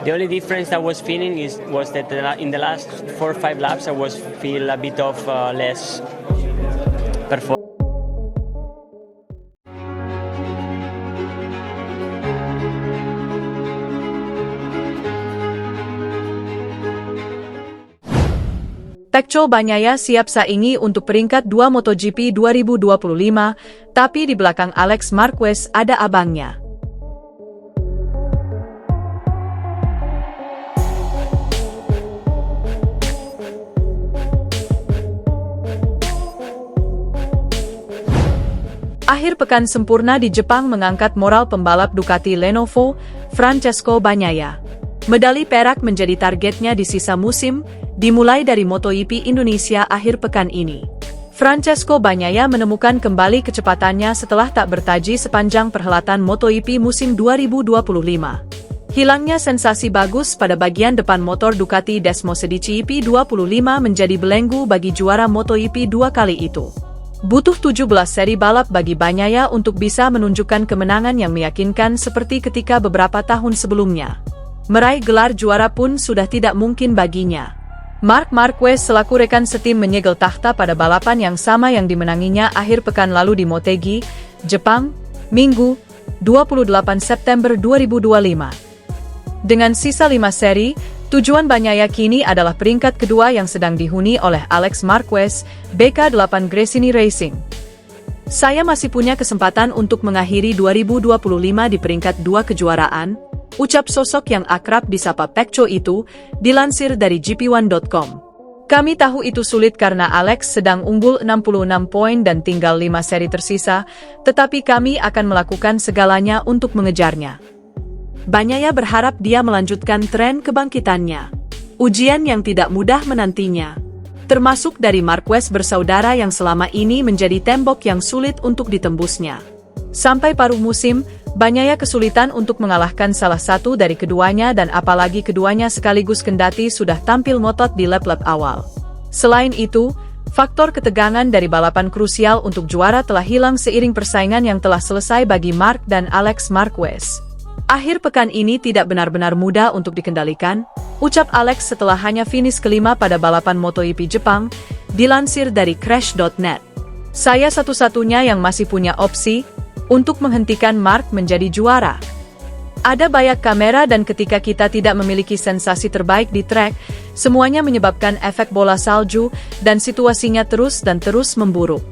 The only difference I was feeling was that in the last 4 or 5 laps I was feel a bit of less performance. Pecco Bagnaia siap saingi untuk peringkat 2 MotoGP 2025, tapi di belakang Alex Marquez ada abangnya. Akhir pekan sempurna di Jepang mengangkat moral pembalap Ducati Lenovo, Francesco Bagnaia. Medali perak menjadi targetnya di sisa musim, dimulai dari MotoGP Indonesia akhir pekan ini. Francesco Bagnaia menemukan kembali kecepatannya setelah tak bertaji sepanjang perhelatan MotoGP musim 2025. Hilangnya sensasi bagus pada bagian depan motor Ducati Desmosedici EP25 menjadi belenggu bagi juara MotoGP 2 kali itu. Butuh 17 seri balap bagi Bagnaia untuk bisa menunjukkan kemenangan yang meyakinkan seperti ketika beberapa tahun sebelumnya. Meraih gelar juara pun sudah tidak mungkin baginya. Marc Marquez selaku rekan setim menyegel tahta pada balapan yang sama yang dimenanginya akhir pekan lalu di Motegi, Jepang, Minggu, 28 September 2025. Dengan sisa 5 seri, tujuan Bagnaia kini adalah peringkat kedua yang sedang dihuni oleh Alex Marquez, BK8 Gresini Racing. Saya masih punya kesempatan untuk mengakhiri 2025 di peringkat 2 kejuaraan, ucap sosok yang akrab disapa Pecco itu, dilansir dari GP1.com. Kami tahu itu sulit karena Alex sedang unggul 66 poin dan tinggal 5 seri tersisa, tetapi kami akan melakukan segalanya untuk mengejarnya. Bagnaia berharap dia melanjutkan tren kebangkitannya. Ujian yang tidak mudah menantinya, termasuk dari Marquez bersaudara yang selama ini menjadi tembok yang sulit untuk ditembusnya. Sampai paruh musim, Bagnaia kesulitan untuk mengalahkan salah satu dari keduanya dan apalagi keduanya sekaligus kendati sudah tampil ngotot di lap-lap awal. Selain itu, faktor ketegangan dari balapan krusial untuk juara telah hilang seiring persaingan yang telah selesai bagi Marc dan Alex Marquez. Akhir pekan ini tidak benar-benar mudah untuk dikendalikan, ucap Alex setelah hanya finish kelima pada balapan MotoGP Jepang, dilansir dari Crash.net. Saya satu-satunya yang masih punya opsi untuk menghentikan Marc menjadi juara. Ada banyak kamera dan ketika kita tidak memiliki sensasi terbaik di trek, semuanya menyebabkan efek bola salju dan situasinya terus dan terus memburuk.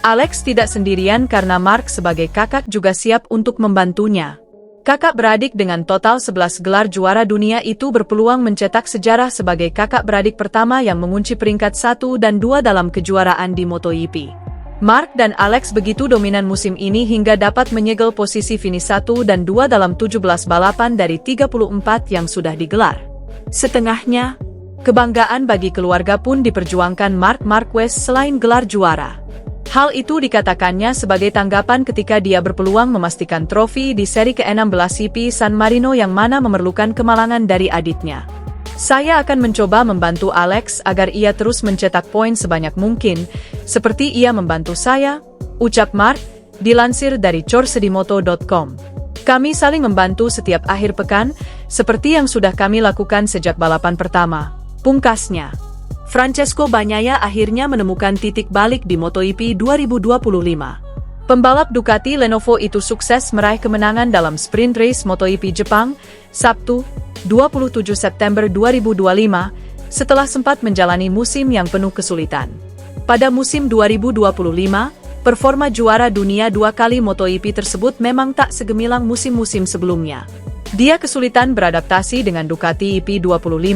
Alex tidak sendirian karena Marc sebagai kakak juga siap untuk membantunya. Kakak beradik dengan total 11 gelar juara dunia itu berpeluang mencetak sejarah sebagai kakak beradik pertama yang mengunci peringkat 1 dan 2 dalam kejuaraan di MotoGP. Marc dan Alex begitu dominan musim ini hingga dapat menyegel posisi finish 1 dan 2 dalam 17 balapan dari 34 yang sudah digelar. Setengahnya, kebanggaan bagi keluarga pun diperjuangkan Marc Marquez selain gelar juara. Hal itu dikatakannya sebagai tanggapan ketika dia berpeluang memastikan trofi di seri ke-16 IP San Marino yang mana memerlukan kemalangan dari adiknya. Saya akan mencoba membantu Alex agar ia terus mencetak poin sebanyak mungkin, seperti ia membantu saya, ucap Marc, dilansir dari corsedimoto.com. Kami saling membantu setiap akhir pekan, seperti yang sudah kami lakukan sejak balapan pertama, pungkasnya. Francesco Bagnaia akhirnya menemukan titik balik di MotoGP 2025. Pembalap Ducati Lenovo itu sukses meraih kemenangan dalam sprint race MotoGP Jepang, Sabtu, 27 September 2025, setelah sempat menjalani musim yang penuh kesulitan. Pada musim 2025, performa juara dunia 2 kali MotoGP tersebut memang tak segemilang musim-musim sebelumnya. Dia kesulitan beradaptasi dengan Ducati EP25,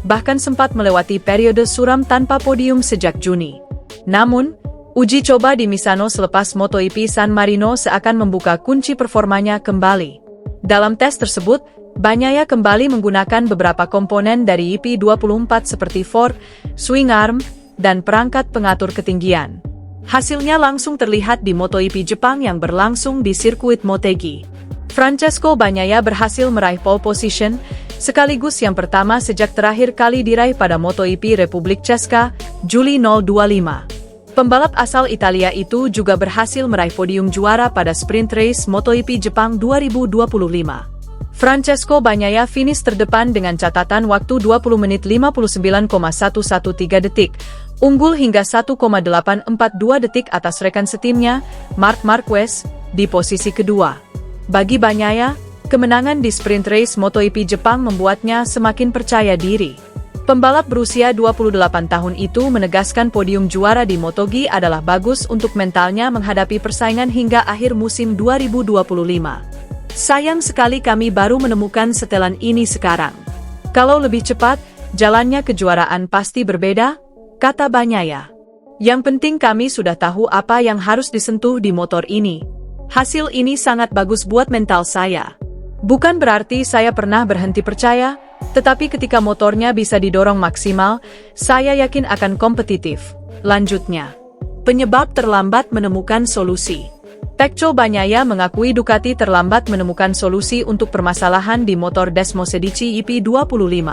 bahkan sempat melewati periode suram tanpa podium sejak Juni. Namun, uji coba di Misano selepas MotoGP San Marino seakan membuka kunci performanya kembali. Dalam tes tersebut, Bagnaia kembali menggunakan beberapa komponen dari EP24 seperti fork, swing arm, dan perangkat pengatur ketinggian. Hasilnya langsung terlihat di MotoGP Jepang yang berlangsung di sirkuit Motegi. Francesco Bagnaia berhasil meraih pole position, sekaligus yang pertama sejak terakhir kali diraih pada MotoGP Republik Ceska, Juli 2025. Pembalap asal Italia itu juga berhasil meraih podium juara pada sprint race MotoGP Jepang 2025. Francesco Bagnaia finish terdepan dengan catatan waktu 20 menit 59,113 detik, unggul hingga 1,842 detik atas rekan setimnya, Marc Marquez, di posisi kedua. Bagi Bagnaia, kemenangan di sprint race MotoGP Jepang membuatnya semakin percaya diri. Pembalap berusia 28 tahun itu menegaskan podium juara di MotoGP adalah bagus untuk mentalnya menghadapi persaingan hingga akhir musim 2025. Sayang sekali kami baru menemukan setelan ini sekarang. Kalau lebih cepat, jalannya kejuaraan pasti berbeda, kata Bagnaia. Yang penting kami sudah tahu apa yang harus disentuh di motor ini. Hasil ini sangat bagus buat mental saya. Bukan berarti saya pernah berhenti percaya, tetapi ketika motornya bisa didorong maksimal, saya yakin akan kompetitif. Lanjutnya, penyebab terlambat menemukan solusi. Pecco Bagnaia mengakui Ducati terlambat menemukan solusi untuk permasalahan di motor Desmosedici EP25.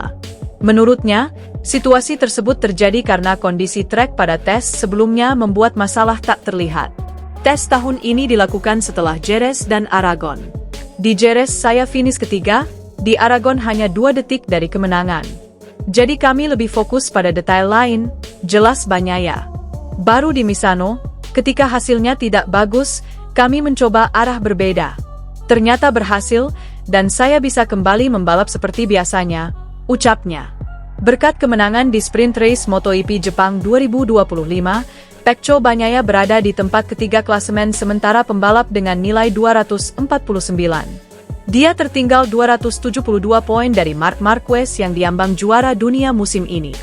Menurutnya, situasi tersebut terjadi karena kondisi trek pada tes sebelumnya membuat masalah tak terlihat. Tes tahun ini dilakukan setelah Jerez dan Aragon. Di Jerez saya finish ketiga, di Aragon hanya 2 detik dari kemenangan. Jadi kami lebih fokus pada detail lain, jelas Bagnaia. Baru di Misano, ketika hasilnya tidak bagus, kami mencoba arah berbeda. Ternyata berhasil, dan saya bisa kembali membalap seperti biasanya, ucapnya. Berkat kemenangan di sprint race MotoGP Jepang 2025, Pecco Bagnaia berada di tempat ketiga klasemen sementara pembalap dengan nilai 249. Dia tertinggal 272 poin dari Marc Marquez yang diambang juara dunia musim ini.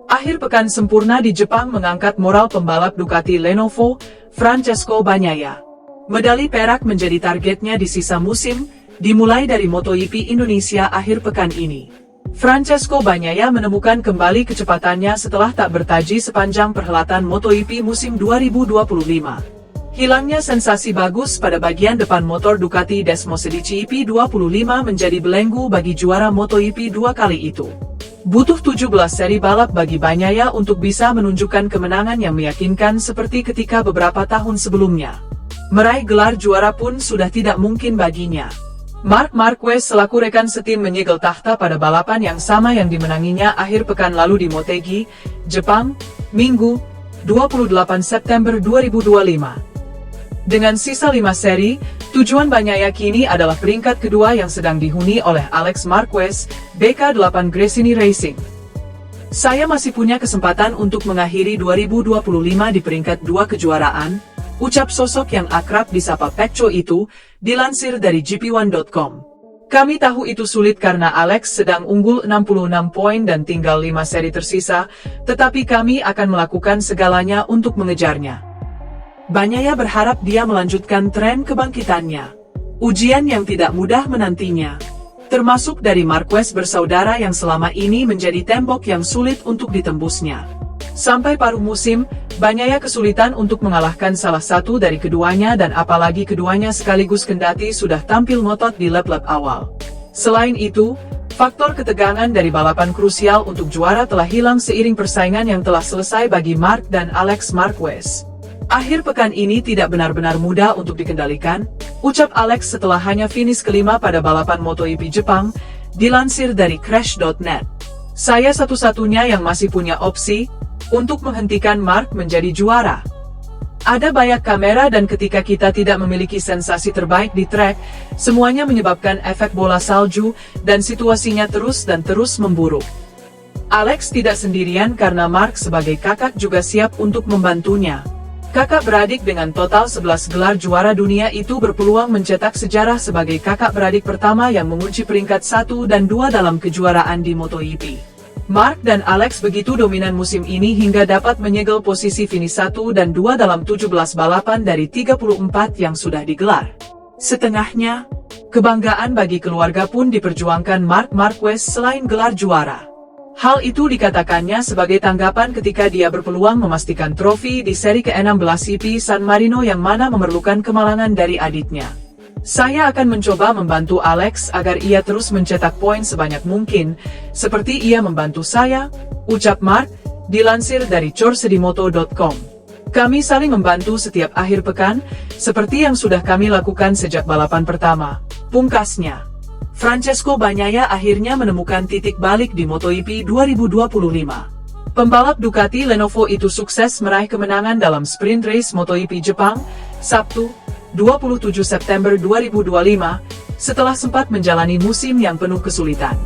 Akhir pekan sempurna di Jepang mengangkat moral pembalap Ducati Lenovo, Francesco Bagnaia. Medali perak menjadi targetnya di sisa musim, dimulai dari MotoGP Indonesia akhir pekan ini. Francesco Bagnaia menemukan kembali kecepatannya setelah tak bertaji sepanjang perhelatan MotoGP musim 2025. Hilangnya sensasi bagus pada bagian depan motor Ducati Desmosedici EP25 menjadi belenggu bagi juara MotoGP 2 kali itu. Butuh 17 seri balap bagi Bagnaia untuk bisa menunjukkan kemenangan yang meyakinkan seperti ketika beberapa tahun sebelumnya. Meraih gelar juara pun sudah tidak mungkin baginya. Marc Marquez selaku rekan setim menyegel tahta pada balapan yang sama yang dimenanginya akhir pekan lalu di Motegi, Jepang, Minggu, 28 September 2025. Dengan sisa 5 seri, tujuan Bagnaia kini adalah peringkat kedua yang sedang dihuni oleh Alex Marquez, BK8 Gresini Racing. Saya masih punya kesempatan untuk mengakhiri 2025 di peringkat 2 kejuaraan, ucap sosok yang akrab disapa Pecco itu, dilansir dari GP1.com. Kami tahu itu sulit karena Alex sedang unggul 66 poin dan tinggal 5 seri tersisa, tetapi kami akan melakukan segalanya untuk mengejarnya. Bagnaia berharap dia melanjutkan tren kebangkitannya. Ujian yang tidak mudah menantinya. Termasuk dari Marquez bersaudara yang selama ini menjadi tembok yang sulit untuk ditembusnya. Sampai paruh musim, Bagnaia kesulitan untuk mengalahkan salah satu dari keduanya dan apalagi keduanya sekaligus kendati sudah tampil ngotot di lap-lap awal. Selain itu, faktor ketegangan dari balapan krusial untuk juara telah hilang seiring persaingan yang telah selesai bagi Marc dan Alex Marquez. Akhir pekan ini tidak benar-benar mudah untuk dikendalikan, ucap Alex setelah hanya finish kelima pada balapan MotoGP Jepang, dilansir dari Crash.net. Saya satu-satunya yang masih punya opsi untuk menghentikan Marc menjadi juara. Ada banyak kamera dan ketika kita tidak memiliki sensasi terbaik di trek, semuanya menyebabkan efek bola salju dan situasinya terus dan terus memburuk. Alex tidak sendirian karena Marc sebagai kakak juga siap untuk membantunya. Kakak beradik dengan total 11 gelar juara dunia itu berpeluang mencetak sejarah sebagai kakak beradik pertama yang mengunci peringkat 1 dan 2 dalam kejuaraan di MotoGP. Marc dan Alex begitu dominan musim ini hingga dapat menyegel posisi finish 1 dan 2 dalam 17 balapan dari 34 yang sudah digelar. Setengahnya, kebanggaan bagi keluarga pun diperjuangkan Marc Marquez selain gelar juara. Hal itu dikatakannya sebagai tanggapan ketika dia berpeluang memastikan trofi di seri ke-16 GP San Marino yang mana memerlukan kemalangan dari adiknya. Saya akan mencoba membantu Alex agar ia terus mencetak poin sebanyak mungkin, seperti ia membantu saya, ucap Mark, dilansir dari corsedimoto.com. Kami saling membantu setiap akhir pekan, seperti yang sudah kami lakukan sejak balapan pertama, pungkasnya. Francesco Bagnaia akhirnya menemukan titik balik di MotoGP 2025. Pembalap Ducati Lenovo itu sukses meraih kemenangan dalam sprint race MotoGP Jepang, Sabtu, 27 September 2025, setelah sempat menjalani musim yang penuh kesulitan.